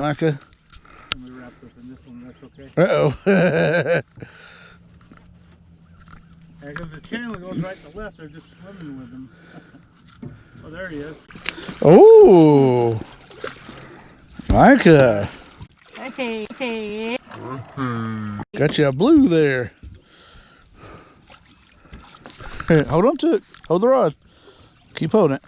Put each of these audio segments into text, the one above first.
Micah. Let me wrap this in this one, that's okay. Uh-oh. Yeah, because the channel goes right to left, they're just swimming with them. Oh, there he is. Oh, Micah. Hey. Got you a blue there. Here, hold on to it. Hold the rod. Keep holding it.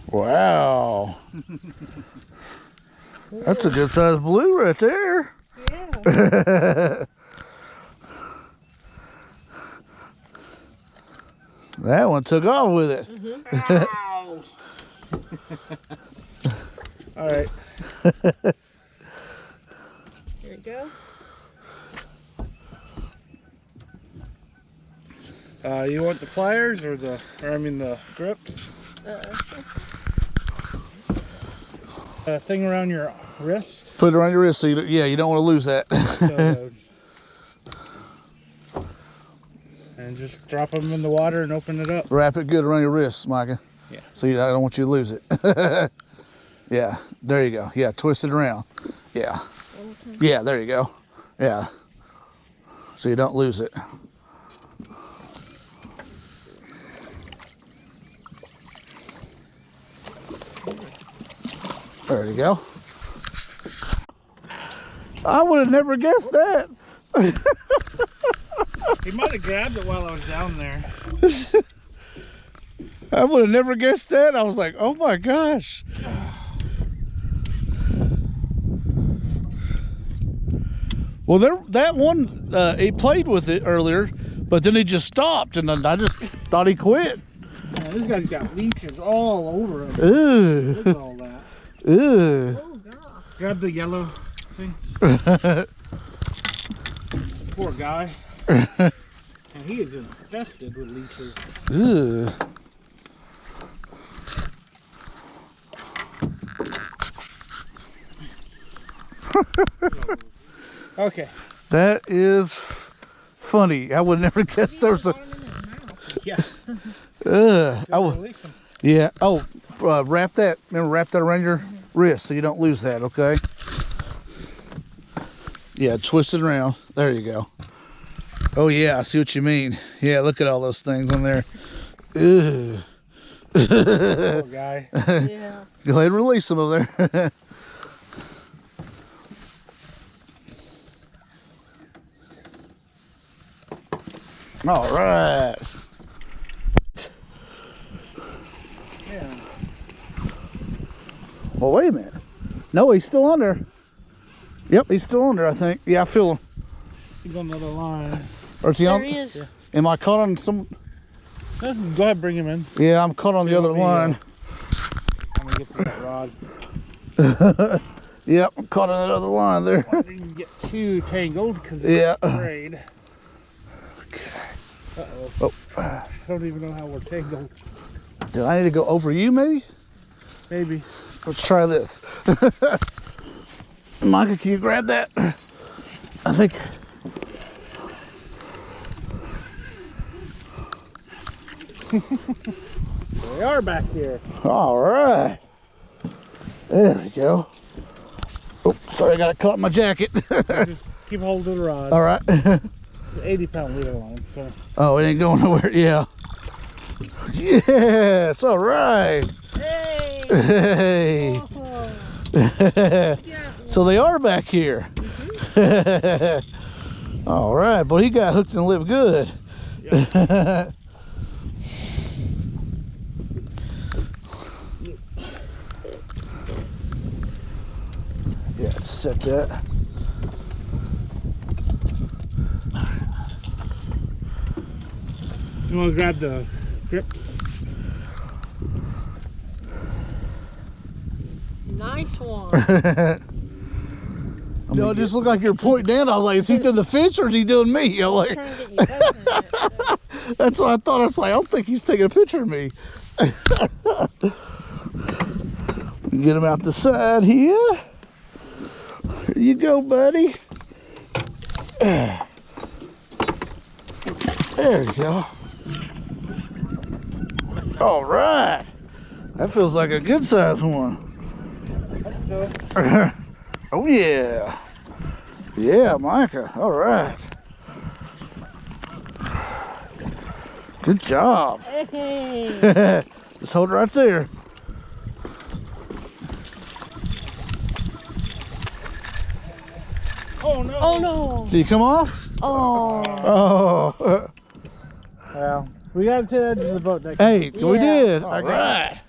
Wow. That's a good sized blue right there. Yeah. That one took off with it. Ow! All right. Here we go. You want the pliers or the grips? Thing around your wrist. Put it around your wrist so you don't want to lose that. And just drop them in the water and open it up. Wrap it good around your wrist, Micah. Yeah. So I don't want you to lose it. Yeah, there you go. Yeah, twist it around. Yeah. Yeah, there you go. Yeah. So you don't lose it. There you go. I would have never guessed that. He might have grabbed it while I was down there. I would have never guessed that. I was like, oh my gosh. Well, that one, he played with it earlier, but then he just stopped, and I just thought he quit. Yeah, this guy's got leeches all over him. Ooh. Look at all that. Ooh. Oh, God. Grab the yellow thing. Poor guy. And he is infested with leeches. Ooh. Okay. That is funny. I would never guess there was a. Yeah. Yeah. Oh, wrap that. Remember, wrap that around your wrist so you don't lose that. Okay. Yeah, twist it around. There you go. Oh yeah, I see what you mean. Yeah, look at all those things on there. Ew. Poor guy. Yeah. Go ahead and release them over there. All right. Yeah. Well, wait a minute. No, he's still on there. Yep, he's still on there, I think. Yeah, I feel him. He's on the other line. Or is he There on? he is. Yeah. Am I caught on some? Go ahead, bring him in. Yeah, I'm caught on the other line. I'm gonna get that rod. Yep, I'm caught on that other line there. I didn't get too tangled because Yeah. it's afraid. Okay. Uh-oh. I don't even know how we're tangled. Do I need to go over you, maybe? Maybe. Let's try this. Micah, can you grab that? I think. They are back here. All right. There we go. Oh, sorry, I got it caught in my jacket. Just keep hold of the rod. All right. It's an 80-pound leader line, so. Oh, it ain't going nowhere. Yeah. Yes. All right. Hey. Hey. So they are back here. All right. Boy, he got hooked and lived good. Yeah. Yeah, just set that. You want to grab the grips? Nice one. No, it just looked like you're pointing down. I was like, is he doing the fish or is he doing me? I'm like, Trying to get you covered. that's what I thought. I was like, I don't think he's taking a picture of me. Get him out the side here. Here you go, buddy. There you go. All right. That feels like a good size one. though. Oh yeah. Yeah, Micah. All right. Good job. Hey. Just hold it right there. Oh no! Oh no. Did you come off? Oh. Oh. Well, we got to the edge of the boat. That Hey, we Yeah. did. All All right. right.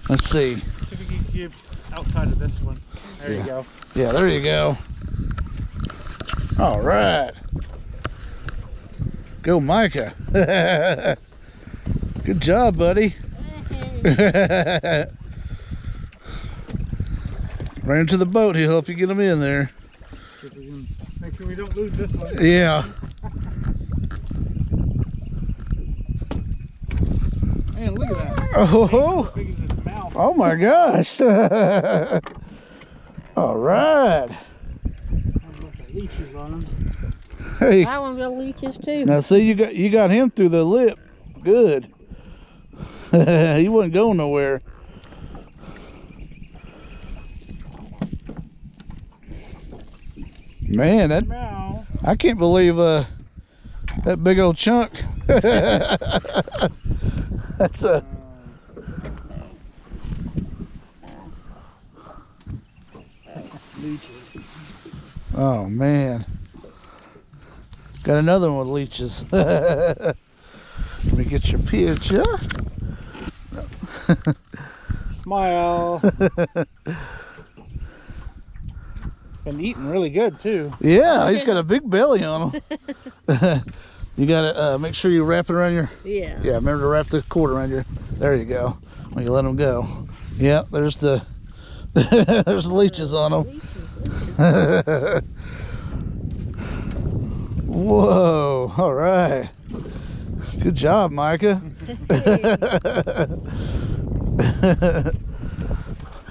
Let's see. See if we can keep outside of this one. There Yeah. you go. Yeah, there you go. All right. Go, Micah. Good job, buddy. Right into the boat. He'll help you get them in there. See if we can make sure we don't lose this one. Yeah. Man, look at that. Oh, As big as his mouth. oh my gosh. All right. There's a bunch of leeches on him. Hey, That one's got leeches too. now see, you got him through the lip. Good. He wasn't going nowhere. Man, that Now, I can't believe that big old chunk. That's a leeches. oh man. Got another one with leeches. Let me get your picture. Smile. Been eating really good too. Yeah, he's got a big belly on him. You gotta make sure you wrap it around your. Yeah. Yeah, remember to wrap the cord around your. There you go. When you let them go. Yeah, there's the. There's the leeches on them. Leeches. Whoa! All right. Good job, Micah.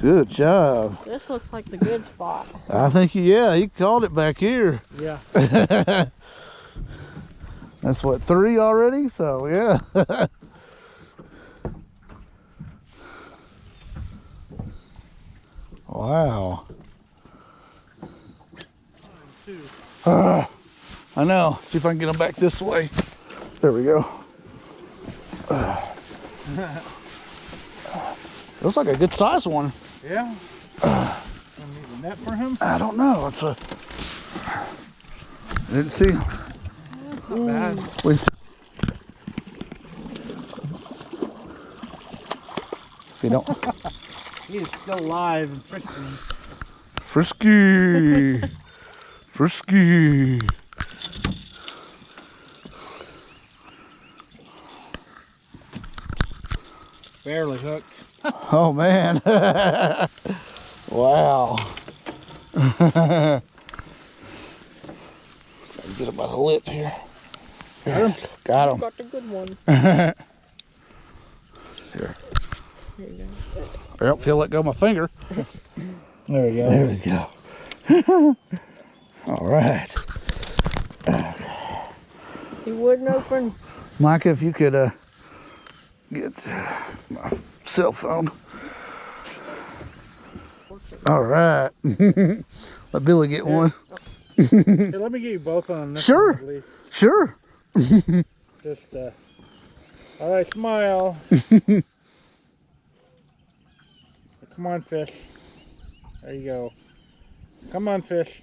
Good job. This looks like the good spot. I think he called it back here. Yeah. That's what, 3 already? So yeah. Wow. 2. I know. See if I can get them back this way. There we go. Looks like a good size one. Yeah. Gonna need a net for him. I don't know. It's a. I didn't see. Not bad. We. If you don't. He is still alive and frisking. Frisky. Frisky. Barely hooked. Oh man. Wow. Gotta get him by the lip here. Got him? Got him. Got the good one. Here. Here you go. I don't feel let go of my finger. There we go. There we go. All right. He wouldn't open. Micah, if you could get my cell phone. All right. Let Billy get one. Here, let me get you both on this Sure. one at least. Sure. Just, all right, smile. Come on, fish. There you go. Come on, fish.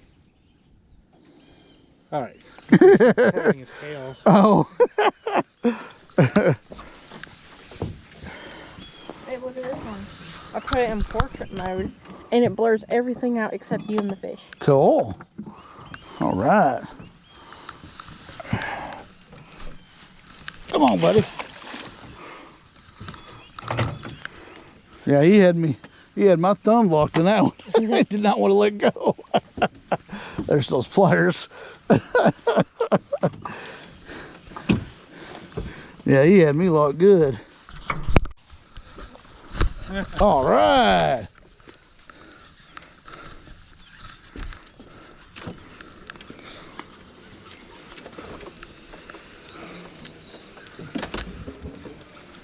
All right. Throwing his tail. Oh. Hey, look at this one. I put it in portrait mode, and it blurs everything out except you and the fish. Cool. All right. Come on, buddy. Yeah, he had my thumb locked in that one. I did not want to let go. There's those pliers. Yeah, he had me locked good. All right.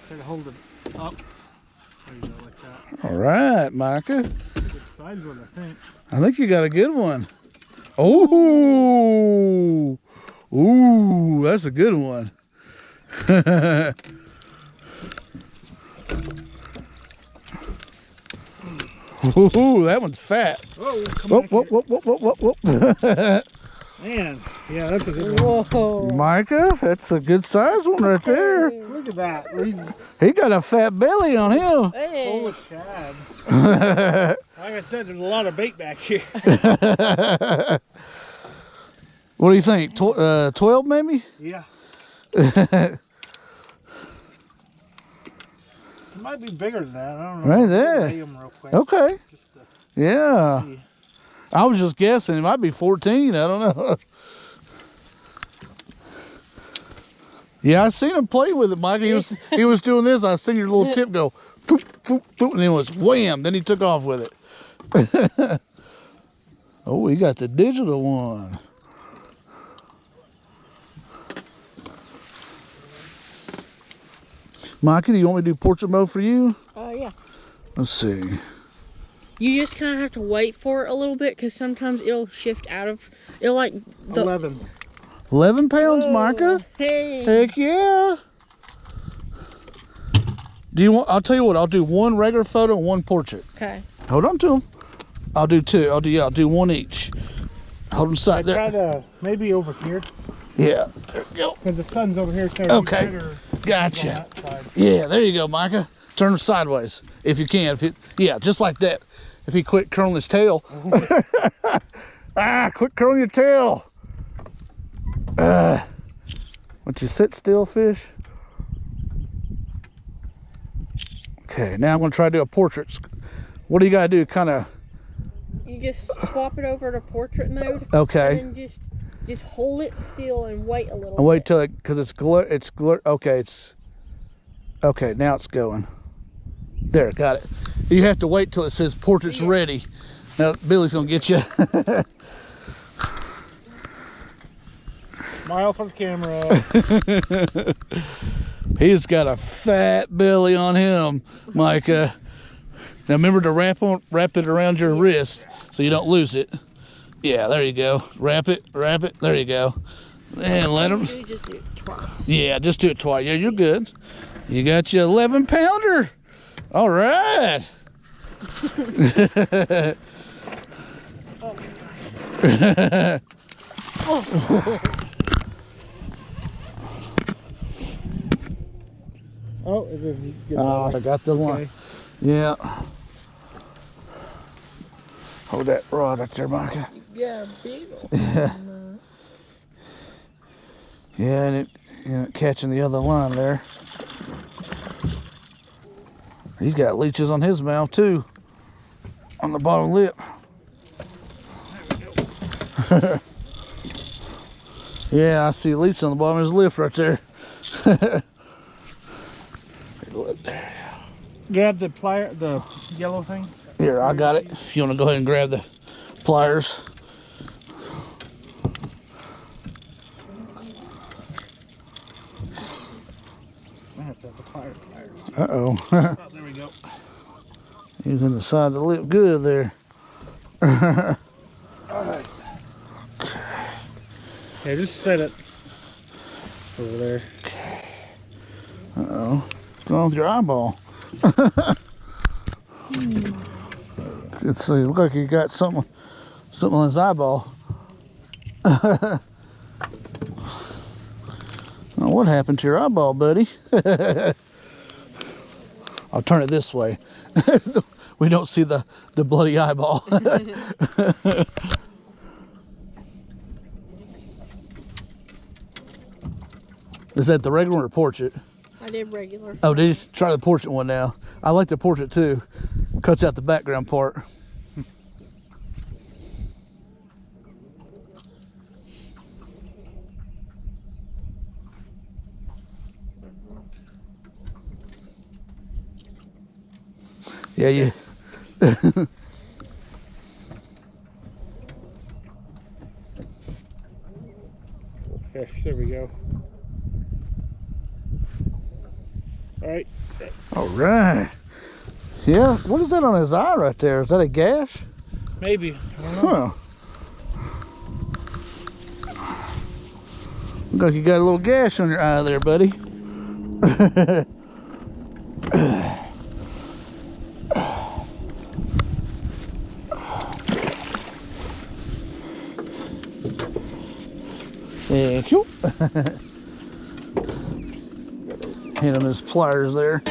Try to hold it up. There you go, like that. All right, Micah. Good size one, I think. I think you got a good one. Oh, ooh, that's a good one. Ooh, that one's fat. Oh, come Whoop, on. whoop, whoop, whoop, whoop, whoop. Man, yeah, that's a good one. Whoa. Micah, that's a good size one right there. Look at that. He's He got a fat belly on him. full Hey. of shad. Like I said, there's a lot of bait back here. What do you think? 12 maybe? Yeah. It might be bigger than that. I don't know. Right there. Weigh 'em real quick. Okay. Just to Yeah. see. I was just guessing. It might be 14. I don't know. Yeah, I seen him play with it, Mike. He was doing this. I seen your little tip go, boop, boop, boop, and then it was wham. Then he took off with it. Oh, he got the digital one. Mikey, do you want me to do portrait mode for you? Yeah. Let's see. You just kind of have to wait for it a little bit because sometimes it'll shift out of. It'll like. 11. 11 pounds, Micah? Hey. Heck yeah. Do you want? I'll tell you what. I'll do one regular photo and one portrait. Okay. Hold on to them. I'll do two. I'll do one each. Hold them side Try there. to maybe over here. Yeah. There we go. Because the sun's over here. So Okay. better on Gotcha. that side. Yeah. There you go, Micah. Turn them sideways if you can. Yeah, just like that. If he quit curling his tail. Quit curling your tail. Won't you sit still, fish? Okay, now I'm going to try to do a portrait. What do you got to do? Kind of. You just swap it over to portrait mode. Okay. And then just hold it still and wait a little. And wait bit. till it, because it's okay, okay, now it's going. There, got it. You have to wait till it says portrait's ready. Now, Billy's going to get you. Smile for the camera. He's got a fat belly on him, Micah. Now remember to wrap it around your wrist so you don't lose it. Yeah, there you go. Wrap it. There you go. And let him. You just do it twice. Yeah, just do it twice. Yeah, you're good. You got your 11 pounder. All right. Oh, it is good. I got the one. Okay. Yeah. Hold that rod up there, Micah. Yeah, big ol'. Yeah, and it catching the other line there. He's got leeches on his mouth too, on the bottom lip. Yeah, I see a leech on the bottom of his lip right there. Look there. Grab the plier, the yellow thing. Here, I got it. If you want to go ahead and grab the pliers. I have to have the pliers. Uh-oh. Oh, there we go. He's in the side of the lip good there. All right. Yeah, just set it over there. Uh-oh. What's going on with your eyeball? Let's see. Look like he got something on his eyeball. Oh, what happened to your eyeball, buddy? I'll turn it this way. We don't see the bloody eyeball. Is that the regular or portrait? I did regular. Oh, did you try the portrait one now? I like the portrait too. Cuts out the background part. Yeah, you. Fish, there we go. All right. All right. Yeah, what is that on his eye right there? Is that a gash? Maybe. I don't know. Huh. Look like you got a little gash on your eye there, buddy. Thank you. Hit him his pliers there.